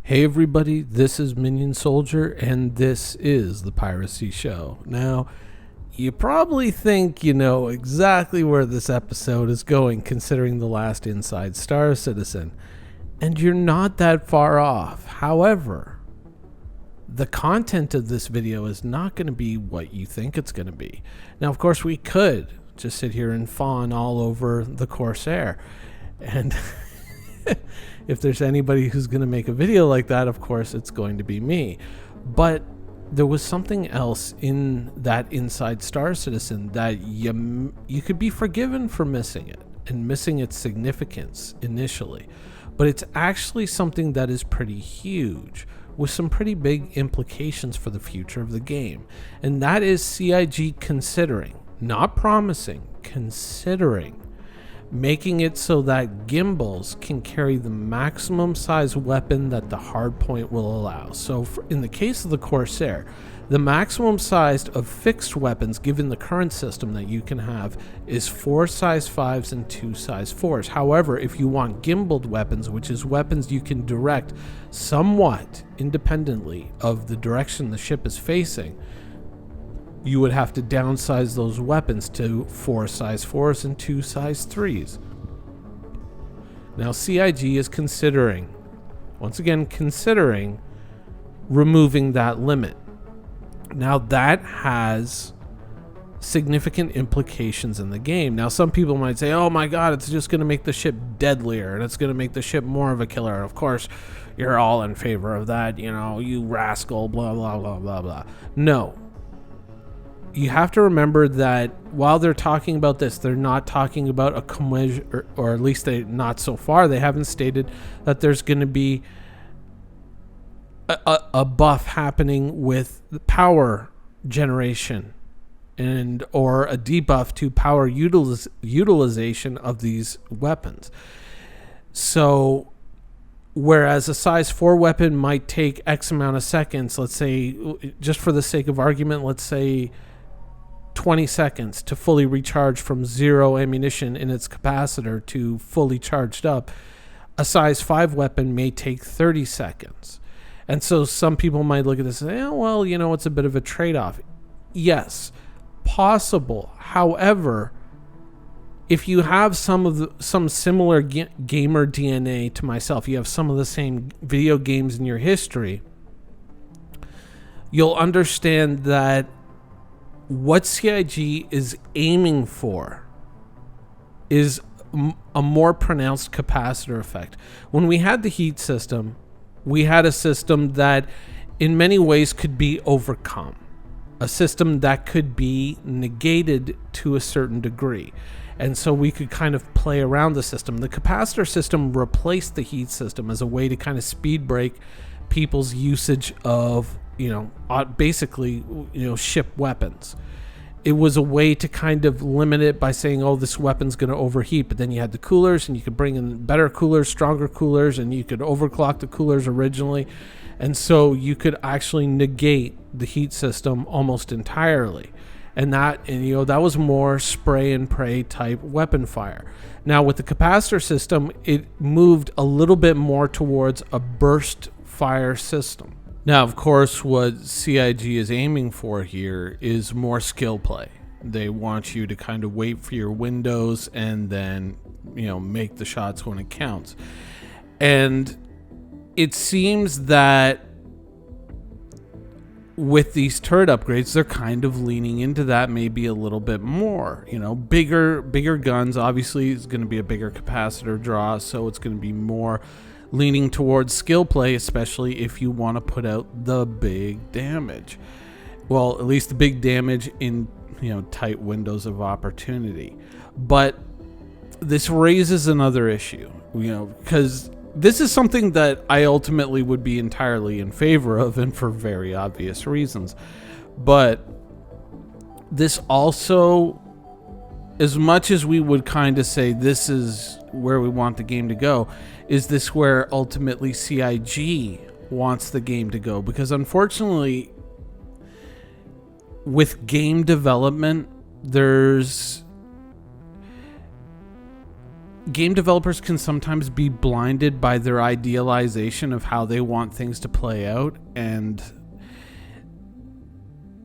Hey everybody, this is Minion Soldier, and this is the Piracy Show. Now, you probably think you know exactly where this episode is going, considering the last Inside Star Citizen, and you're not that far off. However, the content of this video is not going to be what you think it's going to be. Now, of course, we could just sit here and fawn all over the Corsair, and if there's anybody who's going to make a video like that, of course, it's going to be me. But there was something else in that Inside Star Citizen that you could be forgiven for missing it and missing its significance initially. But it's actually something that is pretty huge with some pretty big implications for the future of the game. And that is CIG considering, not promising, considering making it so that gimbals can carry the maximum size weapon that the hardpoint will allow. So in the case of the Corsair, the maximum size of fixed weapons given the current system that you can have is 4 size 5s and 2 size 4s. However, if you want gimbaled weapons, which is weapons you can direct somewhat independently of the direction the ship is facing, you would have to downsize those weapons to 4 size 4s and 2 size 3s. Now CIG is considering, once again considering, removing that limit. Now that has significant implications in the game. Now some people might say, oh my god, it's just going to make the ship deadlier and it's going to make the ship more of a killer. And of course, you're all in favor of that, you know, you rascal, blah, blah, blah, blah, blah. No. You have to remember that while they're talking about this, they're not talking about a commeasure, or at least they not so far. They haven't stated that there's going to be a buff happening with the power generation and or a debuff to power utilization of these weapons. So whereas a size 4 weapon might take X amount of seconds, let's say, just for the sake of argument, let's say 20 seconds to fully recharge from 0 ammunition in its capacitor to fully charged up, a size 5 weapon may take 30 seconds. And so some people might look at this and say, oh, well, you know, it's a bit of a trade-off. Yes, possible. However, if you have some similar gamer DNA to myself, you have some of the same video games in your history, you'll understand that what CIG is aiming for is a more pronounced capacitor effect. When we had the heat system, we had a system that in many ways could be overcome, a system that could be negated to a certain degree. And so we could kind of play around the system. The capacitor system replaced the heat system as a way to kind of speed break people's usage of, you know, basically, you know, ship weapons. It was a way to kind of limit it by saying, oh, this weapon's going to overheat, but then you had the coolers and you could bring in better coolers, stronger coolers, and you could overclock the coolers originally. And so you could actually negate the heat system almost entirely. And you know, that was more spray and pray type weapon fire. Now with the capacitor system, it moved a little bit more towards a burst fire system. Now, of course, what CIG is aiming for here is more skill play. They want you to kind of wait for your windows and then, you know, make the shots when it counts. And it seems that with these turret upgrades, they're kind of leaning into that maybe a little bit more. You know, bigger guns, obviously, is going to be a bigger capacitor draw, so it's going to be more leaning towards skill play, especially if you want to put out the big damage. Well, at least the big damage in, you know, tight windows of opportunity. But this raises another issue, you know, because this is something that I ultimately would be entirely in favor of, and for very obvious reasons. But this also, as much as we would kind of say this is where we want the game to go, is this where ultimately CIG wants the game to go? Because unfortunately, with game development, there's game developers can sometimes be blinded by their idealization of how they want things to play out, and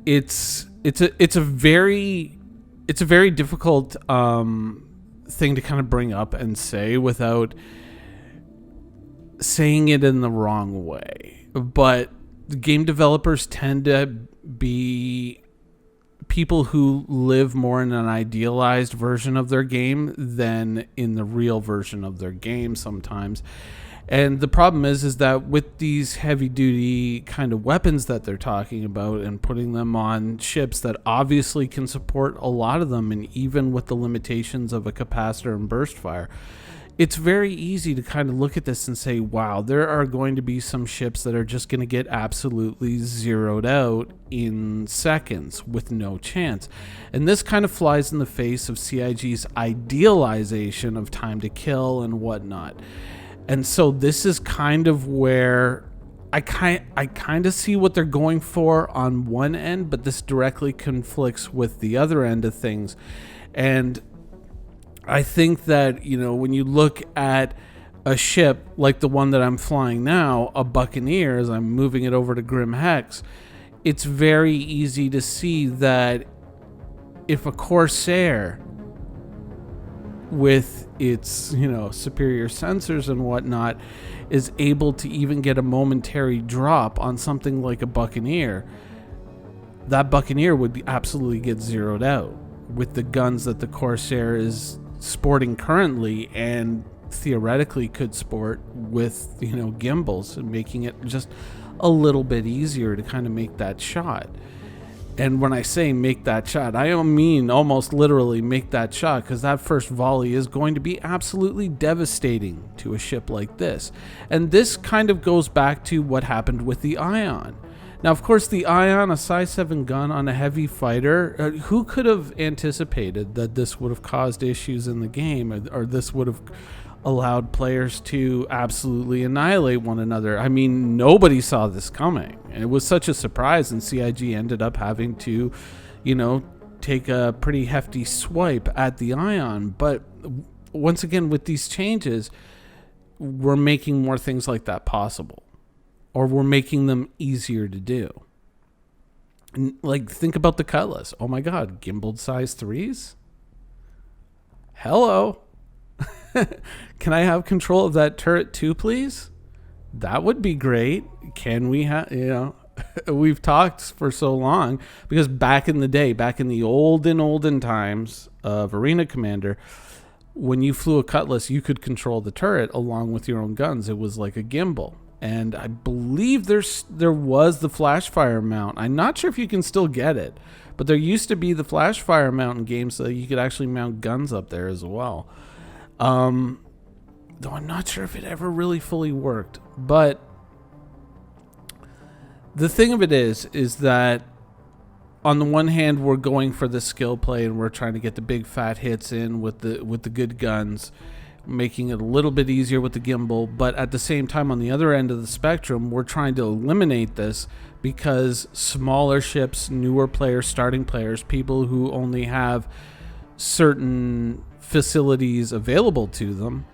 it's a very difficult thing to kind of bring up and say without saying it in the wrong way. But game developers tend to be people who live more in an idealized version of their game than in the real version of their game sometimes. And the problem is that with these heavy duty kind of weapons that they're talking about and putting them on ships that obviously can support a lot of them, and even with the limitations of a capacitor and burst fire, it's very easy to kind of look at this and say, wow, there are going to be some ships that are just going to get absolutely zeroed out in seconds with no chance. And this kind of flies in the face of CIG's idealization of time to kill and whatnot. And so this is kind of where I kind of see what they're going for on one end, but this directly conflicts with the other end of things. And I think that, when you look at a ship like the one that I'm flying now, a Buccaneer, as I'm moving it over to Grim Hex, it's very easy to see that if a Corsair with its, superior sensors and whatnot is able to even get a momentary drop on something like a Buccaneer, that Buccaneer would absolutely get zeroed out with the guns that the Corsair is sporting currently and theoretically could sport with, gimbals, and making it just a little bit easier to kind of make that shot. And when I say make that shot, I don't mean almost literally make that shot, because that first volley is going to be absolutely devastating to a ship like this. And this kind of goes back to what happened with the Ion. Now, of course, the Ion, a size 7 gun on a heavy fighter, who could have anticipated that this would have caused issues in the game, or this would have allowed players to absolutely annihilate one another? I mean, nobody saw this coming. And it was such a surprise, and CIG ended up having to, take a pretty hefty swipe at the Ion. But once again, with these changes, we're making more things like that possible. Or we're making them easier to do. And, think about the Cutlass. Oh my God, gimbaled size 3s? Hello. Can I have control of that turret too, please? That would be great. Can we have, we've talked for so long, because back in the day, back in the olden times of Arena Commander, when you flew a Cutlass, you could control the turret along with your own guns. It was like a gimbal. And I believe there was the flash fire mount. I'm not sure if you can still get it, but there used to be the flash fire mount in games, so you could actually mount guns up there as well. Though I'm not sure if it ever really fully worked. But the thing of it is that on the one hand, we're going for the skill play and we're trying to get the big fat hits in with the good guns, making it a little bit easier with the gimbal. But at the same time, on the other end of the spectrum, we're trying to eliminate this, because smaller ships, newer players, starting players, people who only have certain facilities available to them.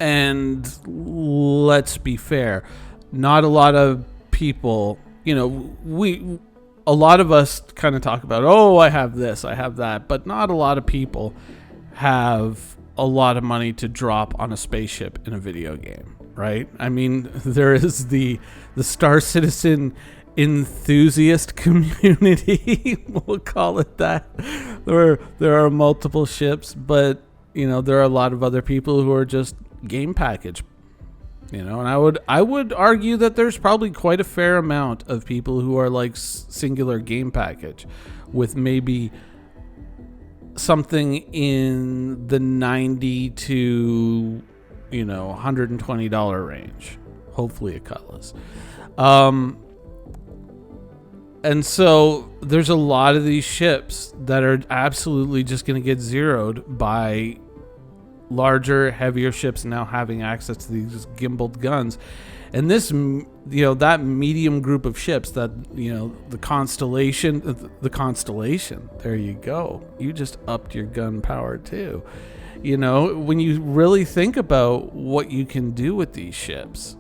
And let's be fair, not a lot of people, a lot of us kind of talk about, oh, I have this, I have that, but not a lot of people have a lot of money to drop on a spaceship in a video game, right? I mean, there is the Star Citizen enthusiast community, we'll call it that. There are multiple ships, but there are a lot of other people who are just game package. And I would argue that there's probably quite a fair amount of people who are like singular game package, with maybe something in the $90 to $120 range, hopefully a Cutlass. And so there's a lot of these ships that are absolutely just going to get zeroed by larger, heavier ships now having access to these gimbaled guns. And this, that medium group of ships, that, the Constellation, there you go. You just upped your gun power too. You know, when you really think about what you can do with these ships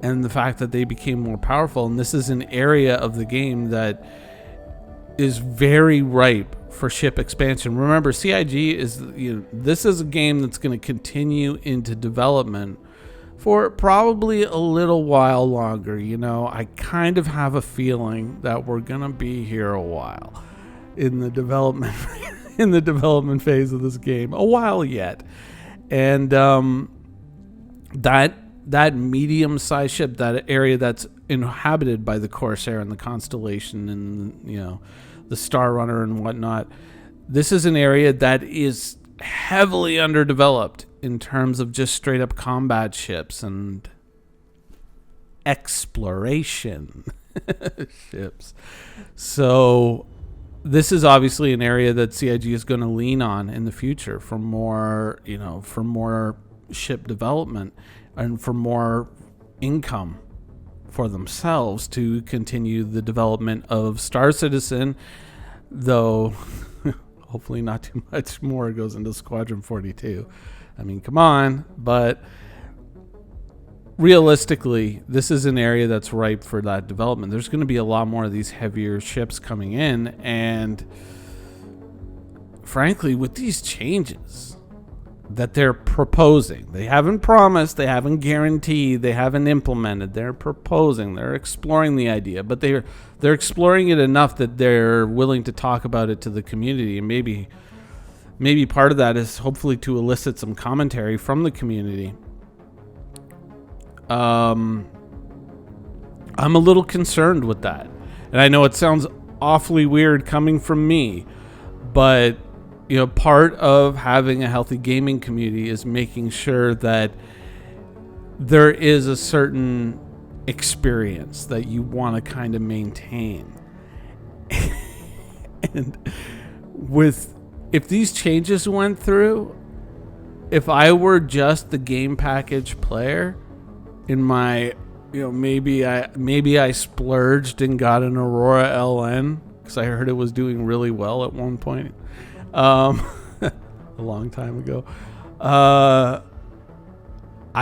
and the fact that they became more powerful, and this is an area of the game that is very ripe for ship expansion. Remember, CIG is, this is a game that's going to continue into development for probably a little while longer. I kind of have a feeling that we're going to be here a while in the development phase of this game, a while yet. And that medium-sized ship, that area that's inhabited by the Corsair and the Constellation and the Star Runner and whatnot, this is an area that is heavily underdeveloped in terms of just straight up combat ships and exploration ships. So this is obviously an area that CIG is going to lean on in the future for more, for more ship development and for more income for themselves to continue the development of Star Citizen, though hopefully not too much more goes into Squadron 42. I mean, come on, but realistically, this is an area that's ripe for that development. There's going to be a lot more of these heavier ships coming in, and frankly, with these changes that they're proposing, they haven't promised, they haven't guaranteed, they haven't implemented, they're proposing, they're exploring the idea, but they're exploring it enough that they're willing to talk about it to the community, and maybe part of that is hopefully to elicit some commentary from the community. I'm a little concerned with that. And I know it sounds awfully weird coming from me, but part of having a healthy gaming community is making sure that there is a certain experience that you want to kind of maintain. And if these changes went through, if I were just the game package player in my, maybe I splurged and got an Aurora LN because I heard it was doing really well at one point, a long time ago. I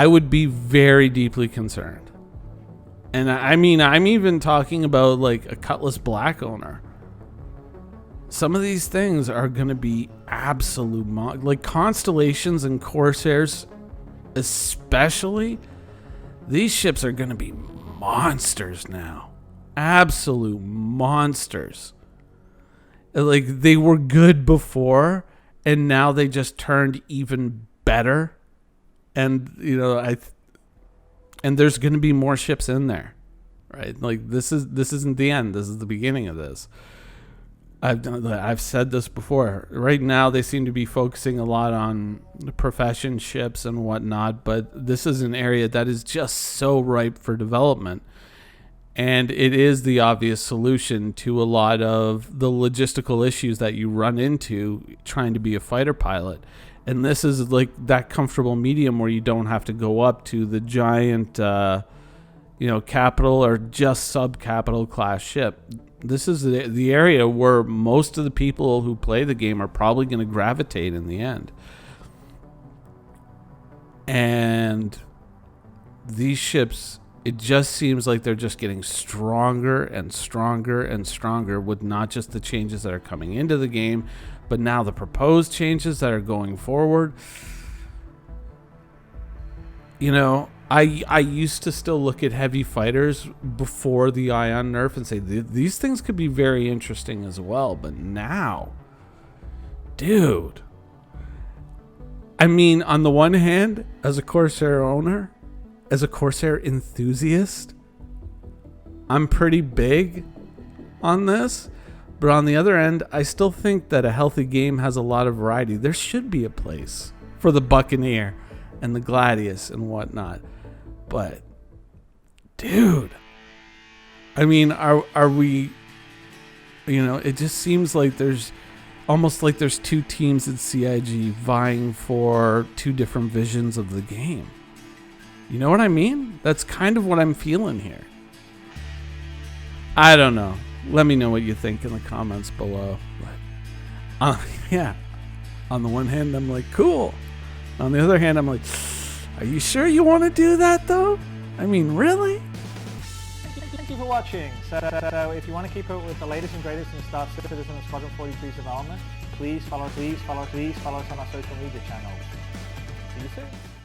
would be very deeply concerned. And I mean, I'm even talking about like a Cutlass Black owner. Some of these things are going to be absolute, like Constellations and Corsairs especially. These ships are going to be monsters now. Absolute monsters. Like, they were good before, and now they just turned even better. And, and there's going to be more ships in there, right? Like, this isn't the end. This is the beginning of this. I've said this before. Right now, they seem to be focusing a lot on the profession ships and whatnot, but this is an area that is just so ripe for development. And it is the obvious solution to a lot of the logistical issues that you run into trying to be a fighter pilot. And this is like that comfortable medium where you don't have to go up to the giant, capital or just sub-capital class ship. This is the area where most of the people who play the game are probably going to gravitate in the end. And these ships, it just seems like they're just getting stronger and stronger and stronger with not just the changes that are coming into the game, but now the proposed changes that are going forward. I used to still look at heavy fighters before the Ion nerf and say these things could be very interesting as well. But now, dude, I mean, on the one hand, as a Corsair owner, as a Corsair enthusiast, I'm pretty big on this. But on the other end, I still think that a healthy game has a lot of variety. There should be a place for the Buccaneer and the Gladius and whatnot. But, dude, I mean, are we, it just seems like there's almost like there's two teams at CIG vying for two different visions of the game. You know what I mean? That's kind of what I'm feeling here. I don't know. Let me know what you think in the comments below. But, yeah. On the one hand, I'm like, cool. On the other hand, I'm like, are you sure you want to do that, though? I mean, really? Thank you for watching. So if you want to keep up with the latest and greatest in Star Citizen and Squadron 43's development, please follow us on our social media channels. See you soon.